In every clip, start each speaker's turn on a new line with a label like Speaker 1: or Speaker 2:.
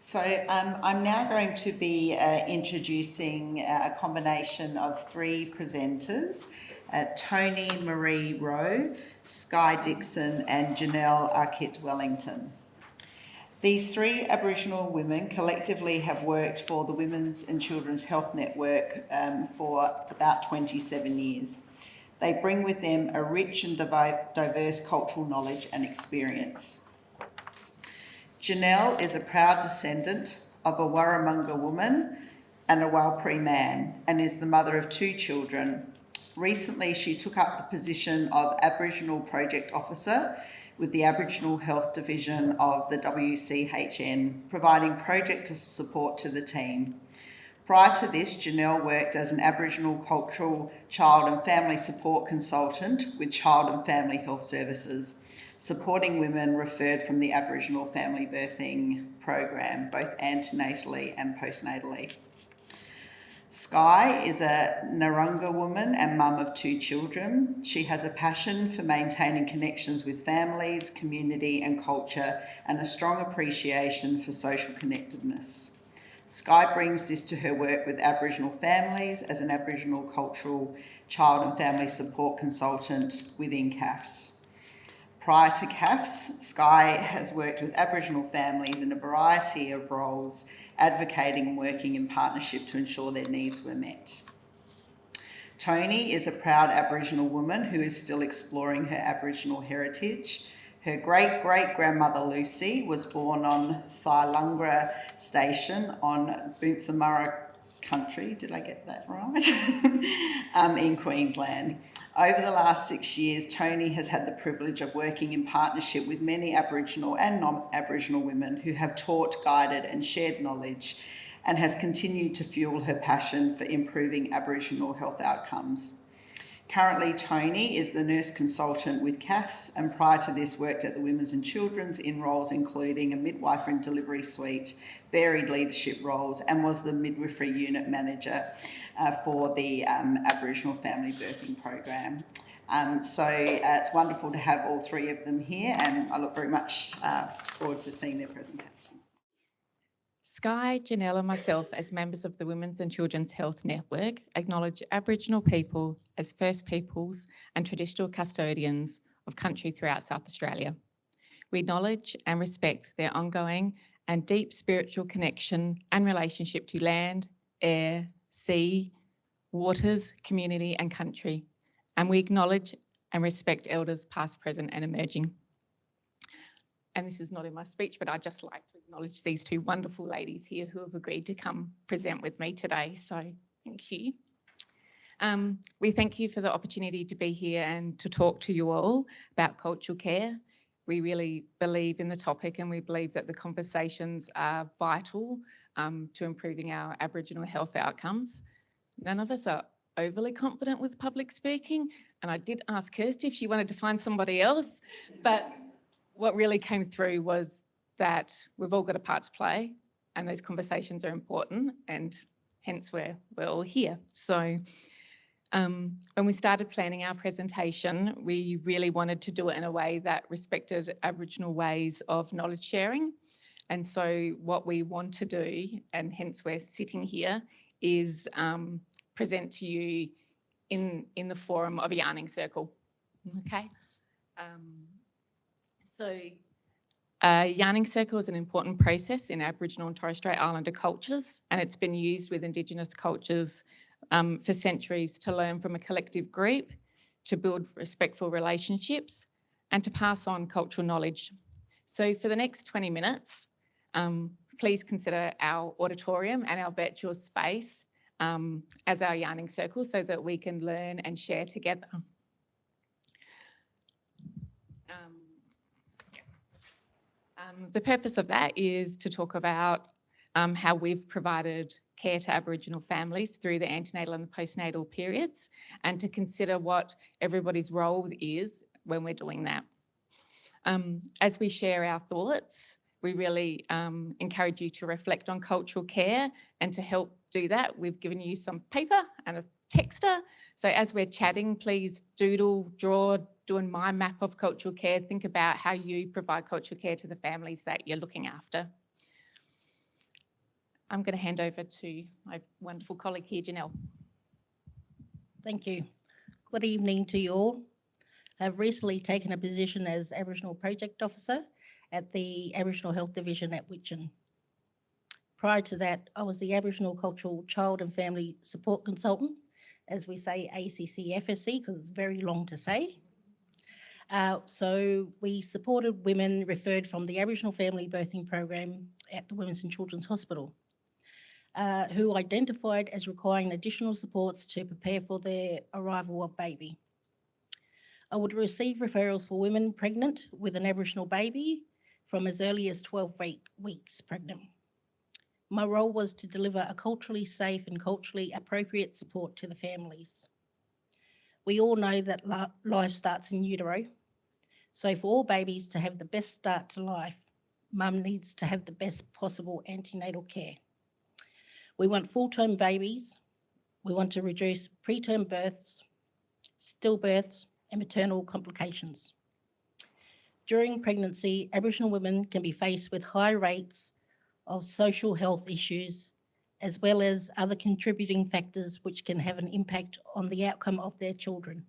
Speaker 1: So I'm now going to be introducing a combination of three presenters, Toni-Marie Rowe, Skye Dixon and Jenelle Wellington. These three Aboriginal women collectively have worked for the Women's and Children's Health Network for about 27 years. They bring with them a rich and diverse cultural knowledge and experience. Jenelle is a proud descendant of a Warramunga woman and a Warlpiri man and is the mother of two children. Recently, she took up the position of Aboriginal Project Officer with the Aboriginal Health Division of the WCHN, providing project support to the team. Prior to this, Jenelle worked as an Aboriginal Cultural Child and Family Support Consultant with Child and Family Health Services, supporting women referred from the Aboriginal Family Birthing Program, both antenatally and postnatally. Skye is a Narungga woman and mum of two children. She has a passion for maintaining connections with families, community and culture, and a strong appreciation for social connectedness. Skye brings this to her work with Aboriginal families as an Aboriginal Cultural Child and Family Support Consultant within CAFS. Prior to CAFS, Skye has worked with Aboriginal families in a variety of roles, advocating and working in partnership to ensure their needs were met. Toni is a proud Aboriginal woman who is still exploring her Aboriginal heritage. Her great-great-grandmother Lucy was born on Thylungra Station on Boonthumurra country, did I get that right? In Queensland. Over the last 6 years, Toni has had the privilege of working in partnership with many Aboriginal and non-Aboriginal women who have taught, guided and shared knowledge, and has continued to fuel her passion for improving Aboriginal health outcomes. Currently, Toni is the nurse consultant with CAFS and prior to this worked at the Women's and Children's in roles including a midwifery and delivery suite, varied leadership roles, and was the midwifery unit manager for the Aboriginal Family Birthing Program. So it's wonderful to have all three of them here and I look very much forward to seeing their presentation.
Speaker 2: Skye, Jenelle and myself, as members of the Women's and Children's Health Network, acknowledge Aboriginal people as First Peoples and traditional custodians of country throughout South Australia. We acknowledge and respect their ongoing and deep spiritual connection and relationship to land, air, sea, waters, community and country. And we acknowledge and respect elders past, present and emerging. And this is not in my speech, but I'd just like to acknowledge these two wonderful ladies here who have agreed to come present with me today. So thank you. We thank you for the opportunity to be here and to talk to you all about cultural care. We really believe in the topic and we believe that the conversations are vital to improving our Aboriginal health outcomes. None of us are overly confident with public speaking, and I did ask Kirsty if she wanted to find somebody else, but what really came through was that we've all got a part to play and those conversations are important and hence we're all here. So when we started planning our presentation, we really wanted to do it in a way that respected Aboriginal ways of knowledge sharing. And so what we want to do, and hence we're sitting here, is present to you in the forum of a yarning circle, okay? So a yarning circle is an important process in Aboriginal and Torres Strait Islander cultures, and it's been used with Indigenous cultures for centuries to learn from a collective group, to build respectful relationships, and to pass on cultural knowledge. So for the next 20 minutes, please consider our auditorium and our virtual space as our yarning circle so that we can learn and share together. The purpose of that is to talk about how we've provided care to Aboriginal families through the antenatal and the postnatal periods, and to consider what everybody's role is when we're doing that. As we share our thoughts, we really encourage you to reflect on cultural care, and to help do that, we've given you some paper and a texter. So as we're chatting, please doodle, draw, do a mind map of cultural care. Think about how you provide cultural care to the families that you're looking after. I'm going to hand over to my wonderful colleague here, Jenelle.
Speaker 3: Thank you. Good evening to you all. I've recently taken a position as Aboriginal Project Officer at the Aboriginal Health Division at Witchin. Prior to that, I was the Aboriginal Cultural Child and Family Support Consultant, as we say ACCFSC because it's very long to say. So we supported women referred from the Aboriginal Family Birthing Program at the Women's and Children's Hospital, who identified as requiring additional supports to prepare for their arrival of baby. I would receive referrals for women pregnant with an Aboriginal baby from as early as 12 weeks pregnant. My role was to deliver a culturally safe and culturally appropriate support to the families. We all know that life starts in utero. So for all babies to have the best start to life, mum needs to have the best possible antenatal care. We want full-term babies. We want to reduce preterm births, stillbirths, and maternal complications. During pregnancy, Aboriginal women can be faced with high rates of social health issues, as well as other contributing factors which can have an impact on the outcome of their children.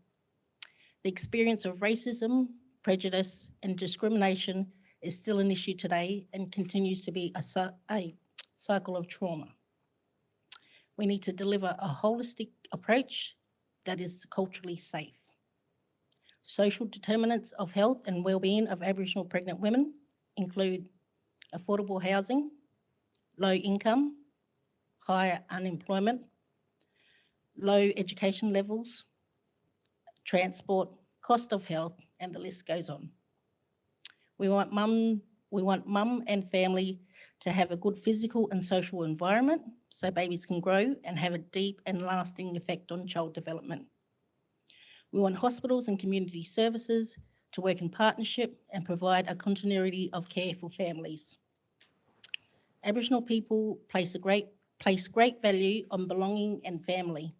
Speaker 3: The experience of racism, prejudice, and discrimination is still an issue today and continues to be a cycle of trauma. We need to deliver a holistic approach that is culturally safe. Social determinants of health and well-being of Aboriginal pregnant women include affordable housing, low income, higher unemployment, low education levels, transport, cost of health, and the list goes on. We want mum and family to have a good physical and social environment so babies can grow and have a deep and lasting effect on child development. We want hospitals and community services to work in partnership and provide a continuity of care for families. Aboriginal people place great value on belonging and family.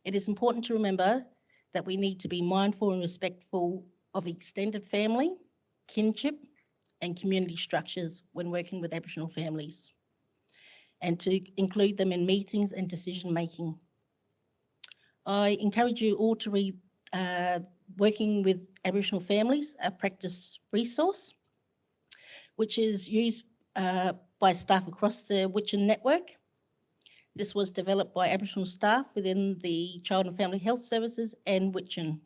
Speaker 3: It is important to remember that we need to be mindful and respectful of extended family, kinship, and community structures when working with Aboriginal families, and to include them in meetings and decision making. I encourage you all to read Working with Aboriginal Families, a practice resource, which is used by staff across the Witchin network. This was developed by Aboriginal staff within the Child and Family Health Services and Witchin.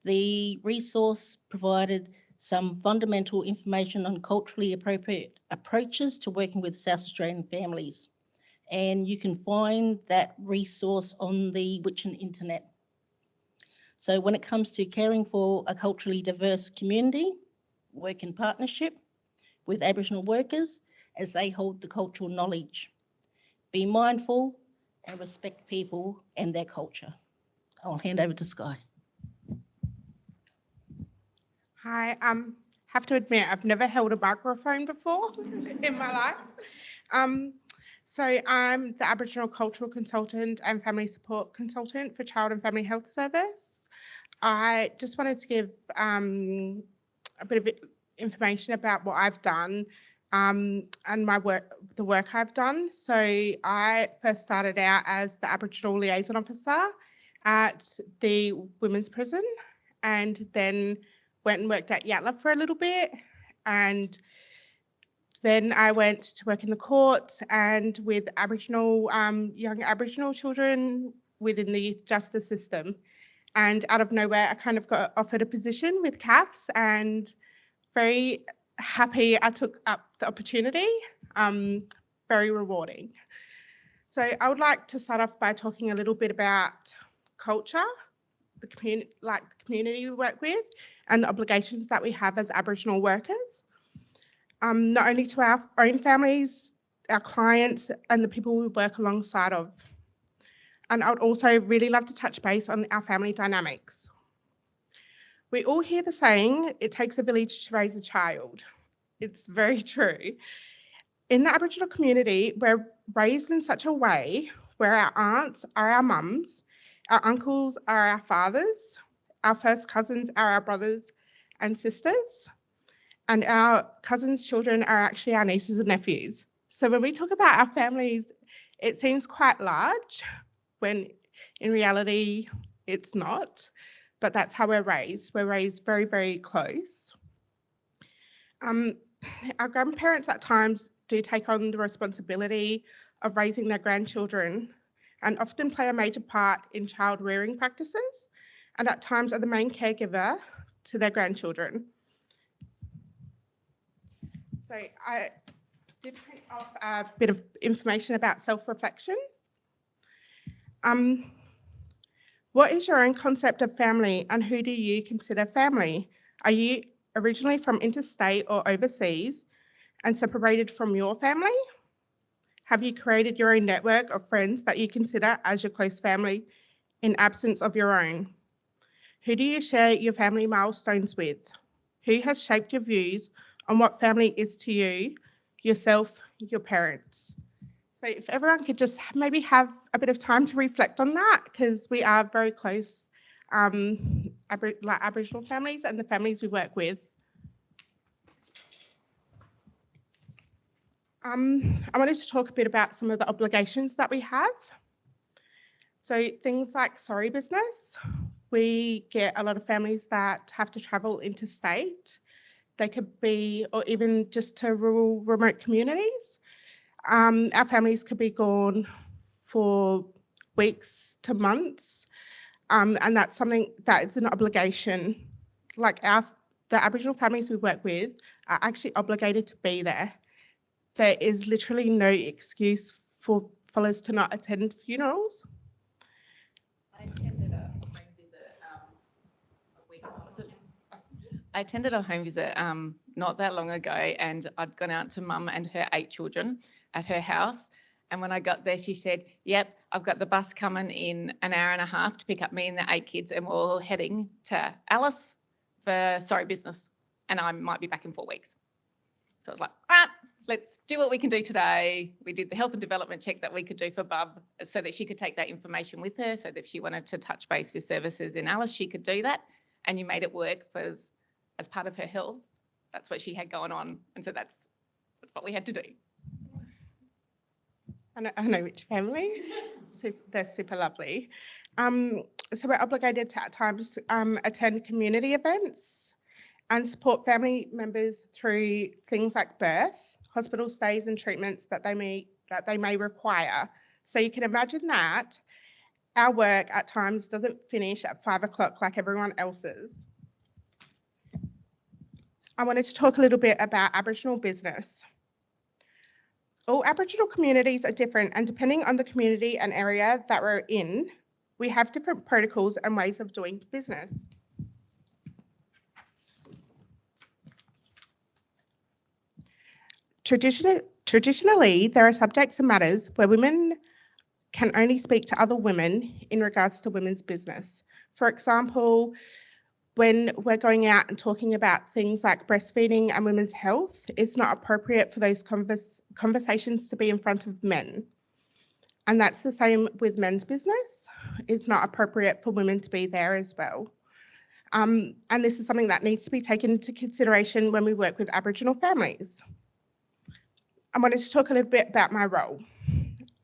Speaker 3: The resource provided some fundamental information on culturally appropriate approaches to working with South Australian families. And you can find that resource on the Witchin internet. So when it comes to caring for a culturally diverse community, work in partnership with Aboriginal workers as they hold the cultural knowledge. Be mindful and respect people and their culture. I'll hand over to Skye.
Speaker 4: Hi, have to admit, I've never held a microphone before in my life. So I'm the Aboriginal Cultural Consultant and Family Support Consultant for Child and Family Health Service. I just wanted to give a bit of information about what I've done and the work I've done. So I first started out as the Aboriginal Liaison Officer at the Women's Prison, and then went and worked at Yatala for a little bit, and then I went to work in the courts and with Aboriginal young Aboriginal children within the youth justice system. And out of nowhere, I kind of got offered a position with CAFS, and very happy I took up the opportunity. Very rewarding. So I would like to start off by talking a little bit about culture, the community we work with, and the obligations that we have as Aboriginal workers, not only to our own families, our clients, and the people we work alongside of. And I would also really love to touch base on our family dynamics. We all hear the saying, it takes a village to raise a child. It's very true. In the Aboriginal community, we're raised in such a way where our aunts are our mums, our uncles are our fathers, our first cousins are our brothers and sisters, and our cousins' children are actually our nieces and nephews. So when we talk about our families, it seems quite large when in reality it's not, but that's how we're raised. We're raised very, very close. Our grandparents at times do take on the responsibility of raising their grandchildren and often play a major part in child rearing practices, and at times are the main caregiver to their grandchildren. So I did print off a bit of information about self-reflection. What is your own concept of family, and who do you consider family? Are you originally from interstate or overseas and separated from your family? Have you created your own network of friends that you consider as your close family in absence of your own? Who do you share your family milestones with? Who has shaped your views on what family is to you, yourself, your parents? So if everyone could just maybe have a bit of time to reflect on that, because we are very close, like Aboriginal families and the families we work with. I wanted to talk a bit about some of the obligations that we have. So things like sorry business, we get a lot of families that have to travel interstate. They could be, or even just to rural, remote communities. Our families could be gone for weeks to months, and that's something that is an obligation. Like the Aboriginal families we work with are actually obligated to be there. There is literally no excuse for fellas to not attend funerals.
Speaker 2: I attended a home visit a week. I attended a home visit not that long ago, and I'd gone out to Mum and her 8 children at her house. And when I got there, she said, "Yep, I've got the bus coming in an hour and a half to pick up me and the 8 kids, and we're all heading to Alice for sorry business, and I might be back in 4 weeks." So I was like, let's do what we can do today. We did the health and development check that we could do for Bub so that she could take that information with her, so that if she wanted to touch base with services in Alice, she could do that. And you made it work as part of her health. That's what she had going on. And so that's what we had to do.
Speaker 4: I know which family. They're super lovely. So we're obligated to at times attend community events and support family members through things like birth, hospital stays and treatments that they may require. So you can imagine that our work at times doesn't finish at 5 o'clock like everyone else's. I wanted to talk a little bit about Aboriginal business. All Aboriginal communities are different, and depending on the community and area that we're in, we have different protocols and ways of doing business. Traditionally, there are subjects and matters where women can only speak to other women in regards to women's business. For example, when we're going out and talking about things like breastfeeding and women's health, it's not appropriate for those conversations to be in front of men. And that's the same with men's business. It's not appropriate for women to be there as well. And this is something that needs to be taken into consideration when we work with Aboriginal families. I wanted to talk a little bit about my role.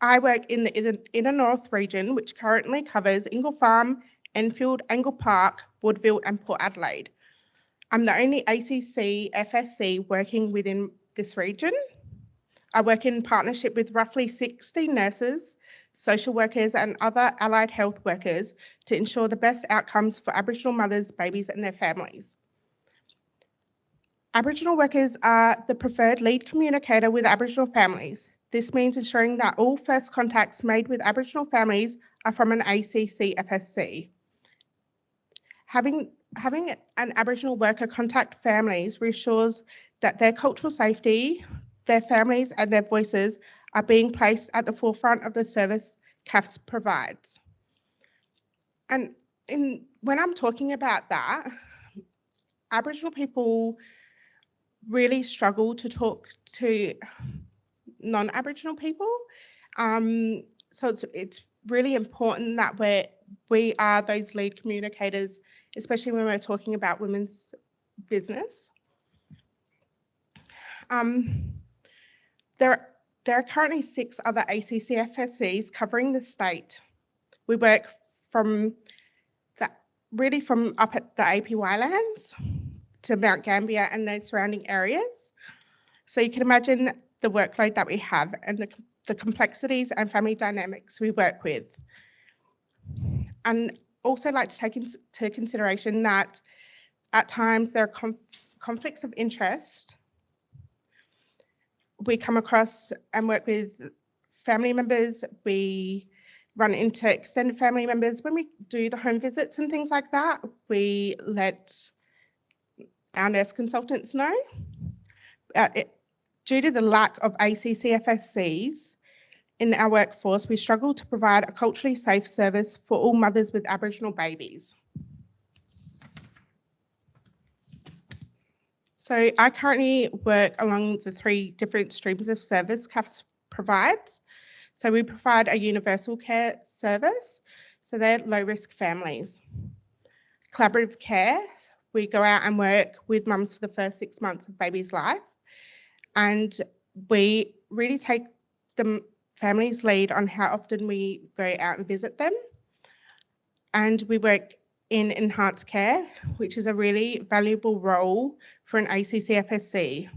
Speaker 4: I work in the Inner North region, which currently covers Ingle Farm, Enfield, Angle Park, Woodville and Port Adelaide. I'm the only ACC FSC working within this region. I work in partnership with roughly 60 nurses, social workers and other allied health workers to ensure the best outcomes for Aboriginal mothers, babies and their families. Aboriginal workers are the preferred lead communicator with Aboriginal families. This means ensuring that all first contacts made with Aboriginal families are from an ACC FSC. Having an Aboriginal worker contact families reassures that their cultural safety, their families and their voices are being placed at the forefront of the service CAFS provides. And when I'm talking about that, Aboriginal people really struggle to talk to non-Aboriginal people. So it's really important that we are those lead communicators, especially when we're talking about women's business. there are currently 6 other ACCFSCs covering the state. We work from up at the APY lands to Mount Gambier and the surrounding areas. So you can imagine the workload that we have and the complexities and family dynamics we work with. And also like to take into consideration that at times there are conflicts of interest. We come across and work with family members. We run into extended family members. When we do the home visits and things like that, we let our nurse consultants know. Due to the lack of ACCFSCs in our workforce, we struggle to provide a culturally safe service for all mothers with Aboriginal babies. So I currently work along the 3 different streams of service CAFS provides. So we provide a universal care service, so they're low-risk families. Collaborative care, we go out and work with mums for the first 6 months of baby's life, and we really take the family's lead on how often we go out and visit them. And we work in enhanced care, which is a really valuable role for an ACCFSC.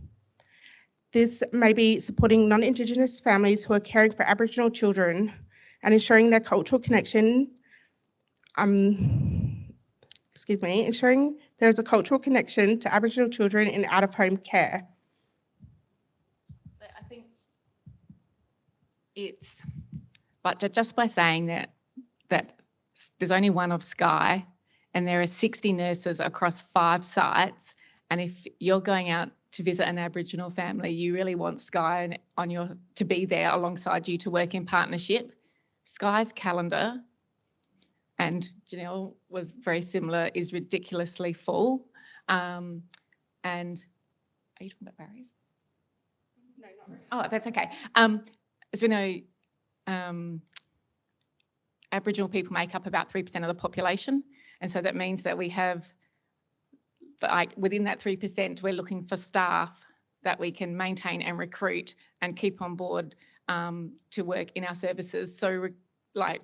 Speaker 4: This may be supporting non-Indigenous families who are caring for Aboriginal children and ensuring their cultural connection, ensuring there is a cultural connection to Aboriginal children in out-of-home care.
Speaker 2: I think it's, but just by saying that there's only one of Skye and there are 60 nurses across 5 sites, and if you're going out to visit an Aboriginal family, you really want Skye to be there alongside you to work in partnership. Skye's calendar, and Jenelle was very similar, is ridiculously full. And are you talking about barriers?
Speaker 4: No, not really.
Speaker 2: Oh, that's okay. As we know, Aboriginal people make up about 3% of the population, and so that means that we have, like, within that 3%, we're looking for staff that we can maintain and recruit and keep on board to work in our services. So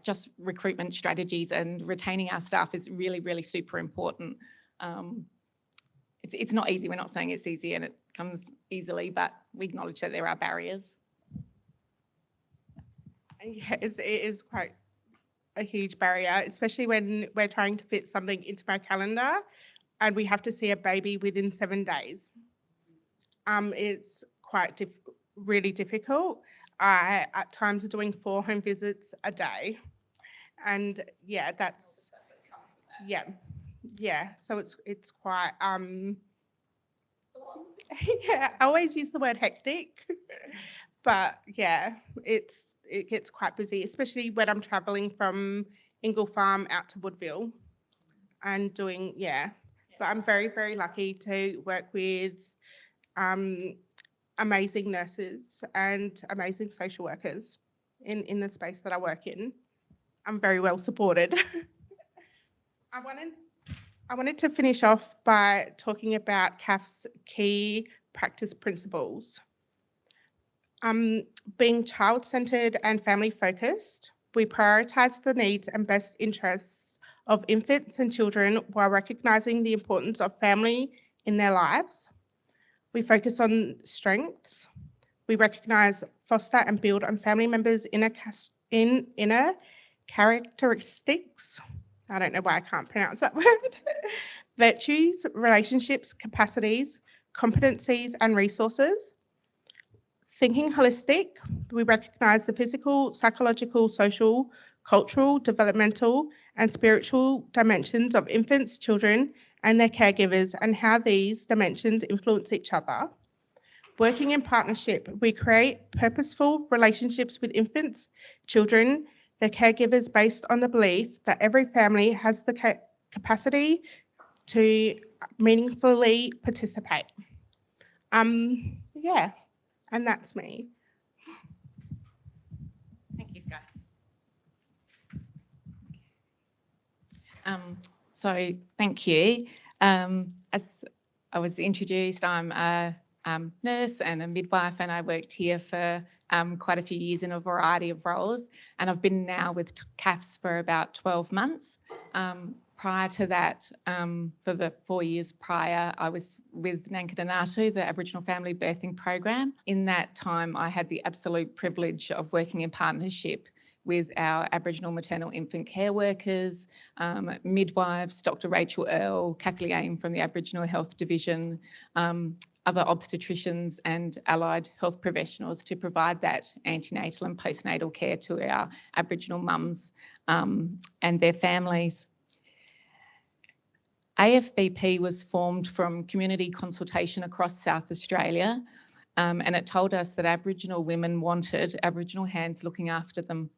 Speaker 2: just recruitment strategies and retaining our staff is really, really super important. It's not easy. We're not saying it's easy and it comes easily, but we acknowledge that there are barriers.
Speaker 4: Yeah, it is quite a huge barrier, especially when we're trying to fit something into my calendar and we have to see a baby within 7 days. It's quite really difficult. I at times are doing 4 home visits a day, and yeah, that's yeah. So it's quite yeah. I always use the word hectic, but yeah, it gets quite busy, especially when I'm traveling from Ingle Farm out to Woodville and doing But I'm very, very lucky to work with amazing nurses and amazing social workers in the space that I work in. I'm very well supported. I wanted to finish off by talking about CAF's key practice principles. Being child-centred and family-focused, we prioritise the needs and best interests of infants and children while recognising the importance of family in their lives. We focus on strengths. We recognise, foster and build on family members' inner characteristics. I don't know why I can't pronounce that word. Virtues, relationships, capacities, competencies and resources. Thinking holistic, we recognise the physical, psychological, social, cultural, developmental and spiritual dimensions of infants, children and their caregivers and how these dimensions influence each other. Working in partnership, we create purposeful relationships with infants, children, their caregivers based on the belief that every family has the capacity to meaningfully participate. Yeah, and that's me.
Speaker 2: Thank you, Skye. So thank you. As I was introduced, I'm a nurse and a midwife, and I worked here for quite a few years in a variety of roles, and I've been now with CAFS for about 12 months. Prior to that, for the 4 years prior, I was with Perinatal, the Aboriginal Family Birthing Program. In that time, I had the absolute privilege of working in partnership with our Aboriginal maternal infant care workers, midwives, Dr. Rachel Earle, Kathleen Aim from the Aboriginal Health Division, other obstetricians and allied health professionals to provide that antenatal and postnatal care to our Aboriginal mums and their families. AFBP was formed from community consultation across South Australia, and it told us that Aboriginal women wanted Aboriginal hands looking after them.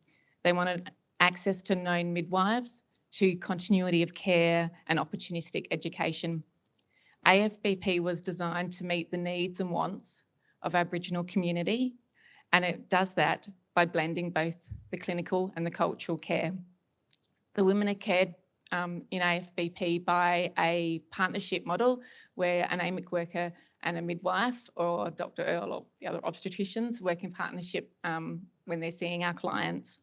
Speaker 2: They wanted access to known midwives, to continuity of care and opportunistic education. AFBP was designed to meet the needs and wants of Aboriginal community, and it does that by blending both the clinical and the cultural care. The women are cared in AFBP by a partnership model where an AMIC worker and a midwife or Dr. Earle or the other obstetricians work in partnership when they're seeing our clients.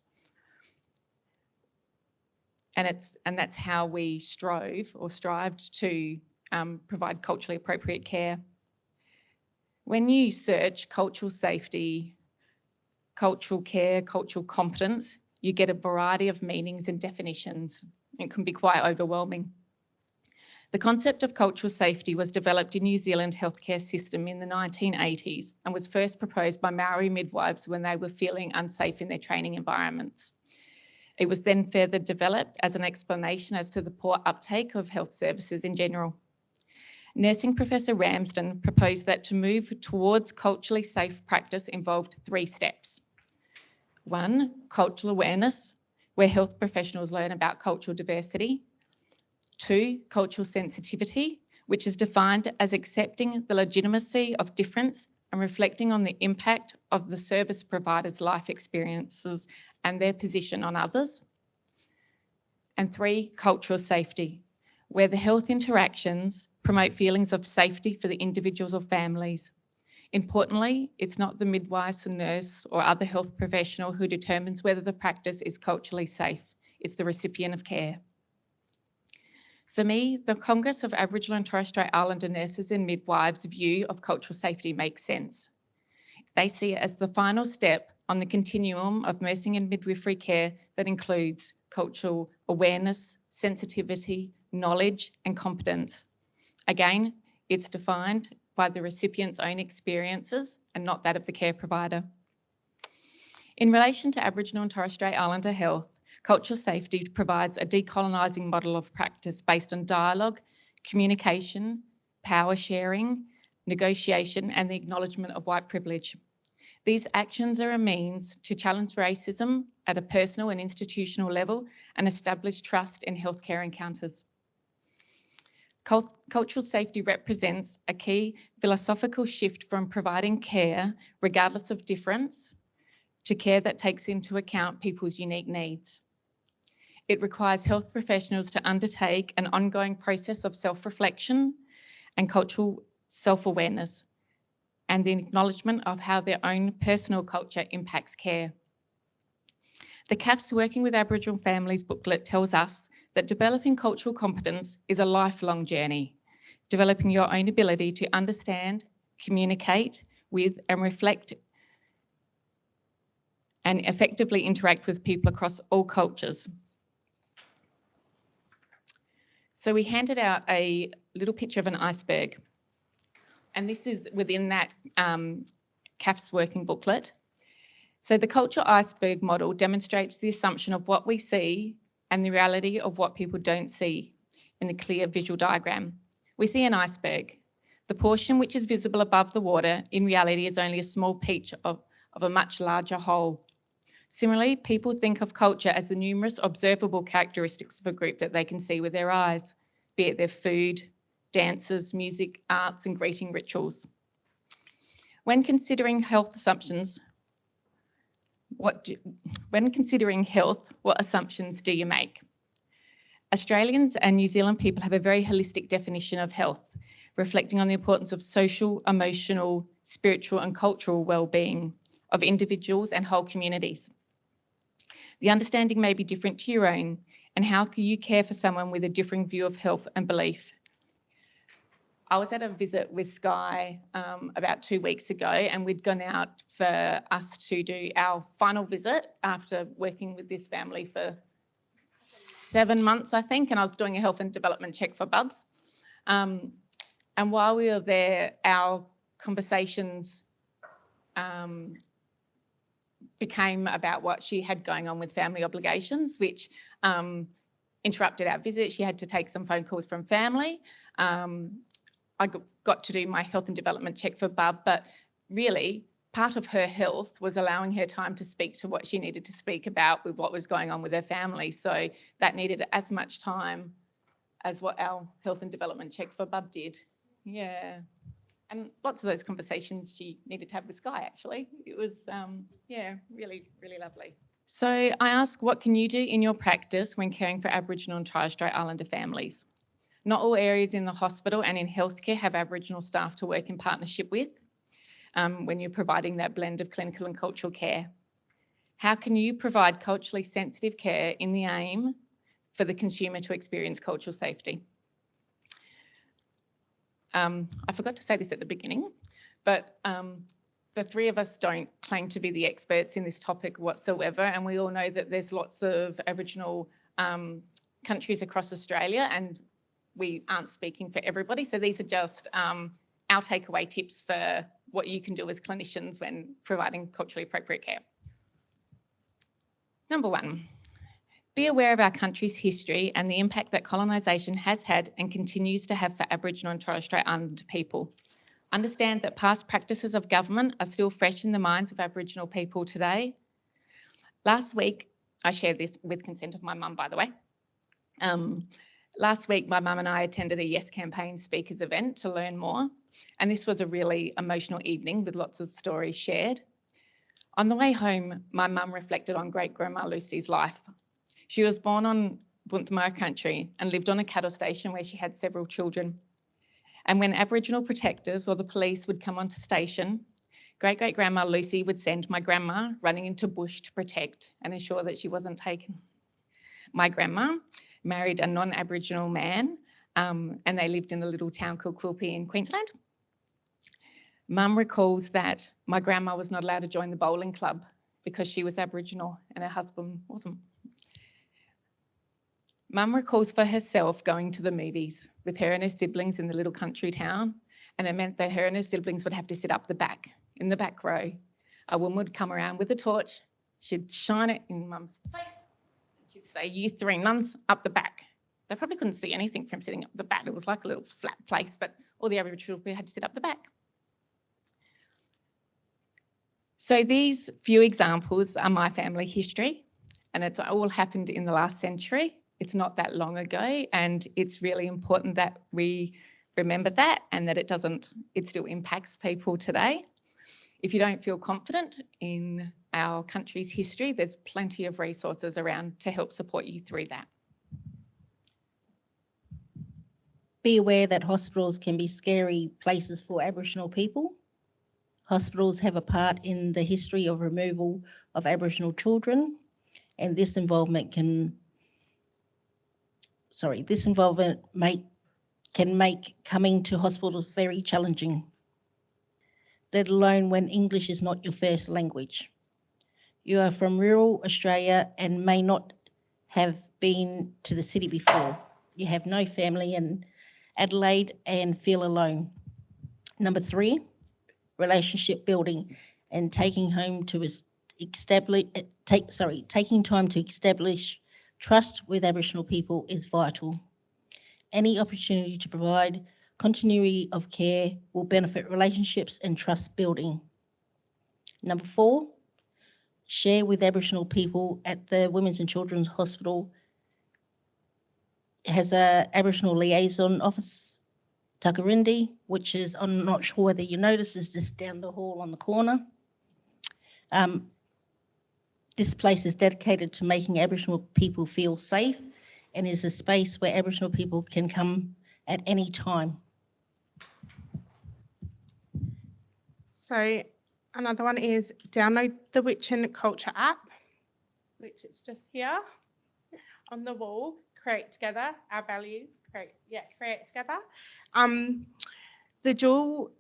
Speaker 2: And that's how we strived to provide culturally appropriate care. When you search cultural safety, cultural care, cultural competence, you get a variety of meanings and definitions. It can be quite overwhelming. The concept of cultural safety was developed in New Zealand healthcare system in the 1980s and was first proposed by Maori midwives when they were feeling unsafe in their training environments. It was then further developed as an explanation as to the poor uptake of health services in general. Nursing Professor Ramsden proposed that to move towards culturally safe practice involved 3 steps. 1, cultural awareness, where health professionals learn about cultural diversity. 2, cultural sensitivity, which is defined as accepting the legitimacy of difference and reflecting on the impact of the service provider's life experiences and their position on others. And 3, cultural safety, where the health interactions promote feelings of safety for the individuals or families. Importantly, it's not the midwife, nurse, or other health professional who determines whether the practice is culturally safe. It's the recipient of care. For me, the Congress of Aboriginal and Torres Strait Islander Nurses and Midwives' view of cultural safety makes sense. They see it as the final step on the continuum of nursing and midwifery care that includes cultural awareness, sensitivity, knowledge, and competence. Again, it's defined by the recipient's own experiences and not that of the care provider. In relation to Aboriginal and Torres Strait Islander health, cultural safety provides a decolonising model of practice based on dialogue, communication, power sharing, negotiation, and the acknowledgement of white privilege. These actions are a means to challenge racism at a personal and institutional level and establish trust in healthcare encounters. Cultural safety represents a key philosophical shift from providing care, regardless of difference, to care that takes into account people's unique needs. It requires health professionals to undertake an ongoing process of self-reflection and cultural self-awareness, and the acknowledgement of how their own personal culture impacts care. The CAFS Working with Aboriginal Families booklet tells us that developing cultural competence is a lifelong journey, developing your own ability to understand, communicate with, and reflect and effectively interact with people across all cultures. So we handed out a little picture of an iceberg, and this is within that CAFS working booklet. So the cultural iceberg model demonstrates the assumption of what we see and the reality of what people don't see in the clear visual diagram. We see an iceberg. The portion which is visible above the water in reality is only a small peach of a much larger whole. Similarly, people think of culture as the numerous observable characteristics of a group that they can see with their eyes, be it their food, dances, music, arts, and greeting rituals. When considering health assumptions, what assumptions do you make? Australians and New Zealand people have a very holistic definition of health, reflecting on the importance of social, emotional, spiritual and cultural well-being of individuals and whole communities. The understanding may be different to your own, and how can you care for someone with a differing view of health and belief? I was at a visit with Skye about 2 weeks ago, and we'd gone out for us to do our final visit after working with this family for 7 months, I think, and I was doing a health and development check for Bubs. And while we were there, our conversations became about what she had going on with family obligations, which interrupted our visit. She had to take some phone calls from family. I got to do my health and development check for Bub, but really part of her health was allowing her time to speak to what she needed to speak about with what was going on with her family. So that needed as much time as what our health and development check for Bub did. Yeah. And lots of those conversations she needed to have with Skye, actually. It was, yeah, really, really lovely. So I ask, what can you do in your practice when caring for Aboriginal and Torres Strait Islander families? Not all areas in the hospital and in healthcare have Aboriginal staff to work in partnership with when you're providing that blend of clinical and cultural care. How can you provide culturally sensitive care in the aim for the consumer to experience cultural safety? I forgot to say this at the beginning, but the three of us don't claim to be the experts in this topic whatsoever, and we all know that there's lots of Aboriginal countries across Australia, and we aren't speaking for everybody. So these are just our takeaway tips for what you can do as clinicians when providing culturally appropriate care. Number one, be aware of our country's history and the impact that colonisation has had and continues to have for Aboriginal and Torres Strait Islander people. Understand that past practices of government are still fresh in the minds of Aboriginal people today. Last week, I shared this with consent of my mum, by the way. Last week, my mum and I attended a Yes Campaign speakers event to learn more, and this was a really emotional evening with lots of stories shared. On the way home, my mum reflected on great-grandma Lucy's life. She was born on Bunthmar country and lived on a cattle station where she had several children. And when Aboriginal protectors or the police would come onto station, great-great-grandma Lucy would send my grandma running into bush to protect and ensure that she wasn't taken. My grandma married a non-Aboriginal man and they lived in a little town called Quilpie in Queensland. Mum recalls that my grandma was not allowed to join the bowling club because she was Aboriginal and her husband wasn't. Mum recalls for herself going to the movies with her and her siblings in the little country town, and it meant that her and her siblings would have to sit up the back, in the back row. A woman would come around with a torch, she'd shine it in Mum's face, she'd say, "You three nuns up the back." They probably couldn't see anything from sitting up the back. It was like a little flat place, but all the Aboriginal people had to sit up the back. So these few examples are my family history, and it's all happened in the last century. It's not that long ago, and it's really important that we remember that and that it still impacts people today. If you don't feel confident in our country's history, there's plenty of resources around to help support you through that.
Speaker 3: Be aware that hospitals can be scary places for Aboriginal people. Hospitals have a part in the history of removal of Aboriginal children, and this involvement can make coming to hospitals very challenging, let alone when English is not your first language. You are from rural Australia and may not have been to the city before. You have no family in Adelaide and feel alone. Number 3, relationship building and taking time to establish trust with Aboriginal people is vital. Any opportunity to provide continuity of care will benefit relationships and trust building. Number 4, share with Aboriginal people at the Women's and Children's Hospital. It has a Aboriginal liaison office, Takarindi, which is, I'm not sure whether you notice, is just down the hall on the corner. This place is dedicated to making Aboriginal people feel safe and is a space where Aboriginal people can come at any time.
Speaker 4: So another one is download the Witchin Culture app, which is just here on the wall. Create together our values. Create together. The dual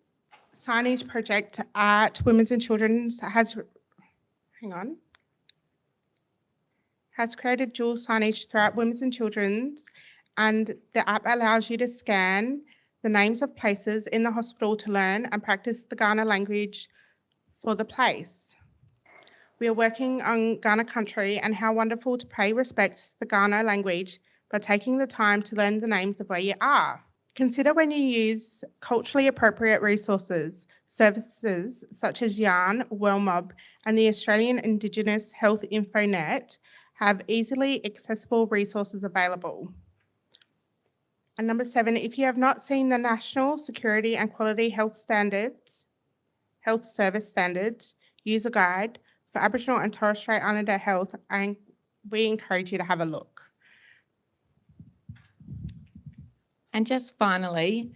Speaker 4: signage project at Women's and Children's has created dual signage throughout Women's and Children's, and the app allows you to scan the names of places in the hospital to learn and practice the Kaurna language for the place. We are working on Kaurna country and how wonderful to pay respect to the Kaurna language by taking the time to learn the names of where you are. Consider when you use culturally appropriate resources, services such as Yarn, Wellmob, and the Australian Indigenous Health Infonet have easily accessible resources available. And number 7, if you have not seen the National Security and Quality Health Service Standards User Guide for Aboriginal and Torres Strait Islander Health, we encourage you to have a look.
Speaker 2: And just finally,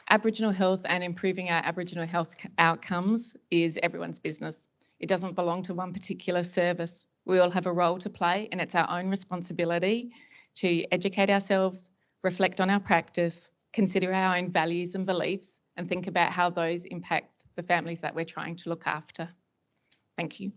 Speaker 2: Aboriginal health and improving our Aboriginal health outcomes is everyone's business. It doesn't belong to one particular service. We all have a role to play, and it's our own responsibility to educate ourselves, reflect on our practice, consider our own values and beliefs, and think about how those impact the families that we're trying to look after. Thank you.